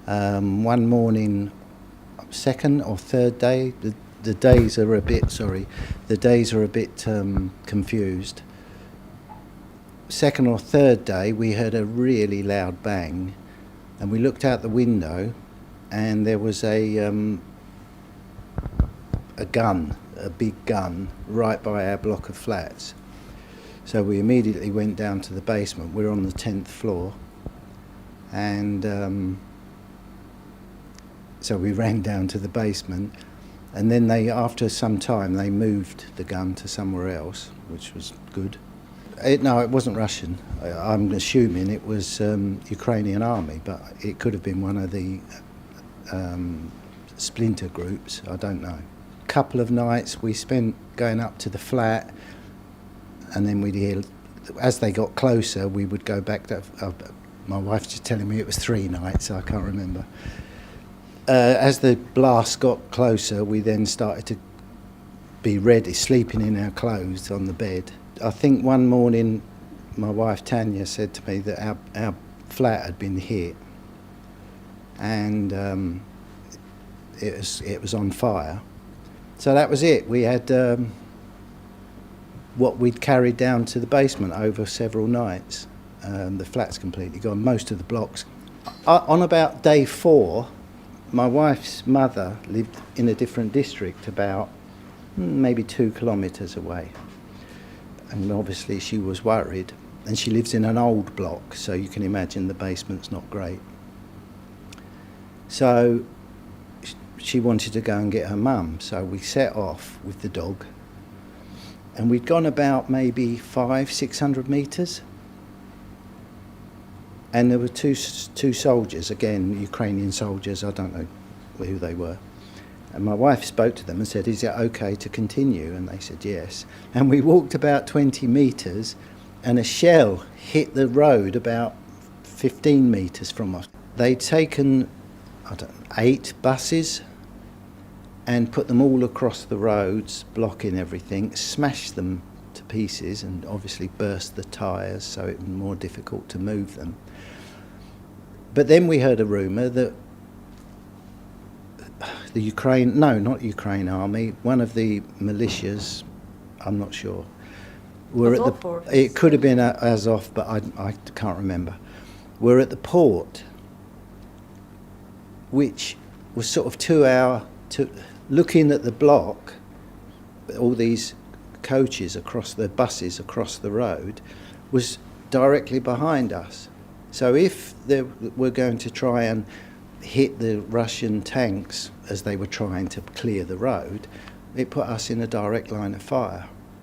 One morning, second or third day, the days are a bit, confused. Second or third day, we heard a really loud bang, and we looked out the window, and there was a big gun, right by our block of flats. So we immediately went down to the basement. We're on the 10th floor, and so we ran down to the basement, and then after some time, they moved the gun to somewhere else, which was good. No, it wasn't Russian. I'm assuming it was Ukrainian army, but it could have been one of the splinter groups. I don't know. A couple of nights we spent going up to the flat, and then we'd hear, as they got closer, we would go back to. My wife's just telling me it was 3 nights. I can't remember. As the blast got closer, we then started to be ready, sleeping in our clothes on the bed. I think one morning my wife Tanya said to me that our flat had been hit, and it was on fire. So that was it. We had what we'd carried down to the basement over several nights. The flat's completely gone, most of the blocks. On about day 4, my wife's mother lived in a different district, about maybe 2 kilometres away. And obviously she was worried. And she lives in an old block, so you can imagine the basement's not great. So she wanted to go and get her mum, so we set off with the dog. And we'd gone about maybe 500-600 metres. And there were two soldiers, again, Ukrainian soldiers, I don't know who they were. And my wife spoke to them and said, "Is it okay to continue?" And they said yes. And we walked about 20 metres, and a shell hit the road about 15 metres from us. They'd taken, 8 buses and put them all across the roads, blocking everything, smashed them to pieces, and obviously burst the tyres, so it was more difficult to move them. But then we heard a rumour that not Ukraine army, one of the militias, I'm not sure, it could have been Azov, but I can't remember, were at the port, which was sort of 2 hour looking at the block, all these coaches the buses across the road, was directly behind us. So if they were going to try and hit the Russian tanks as they were trying to clear the road, it put us in a direct line of fire.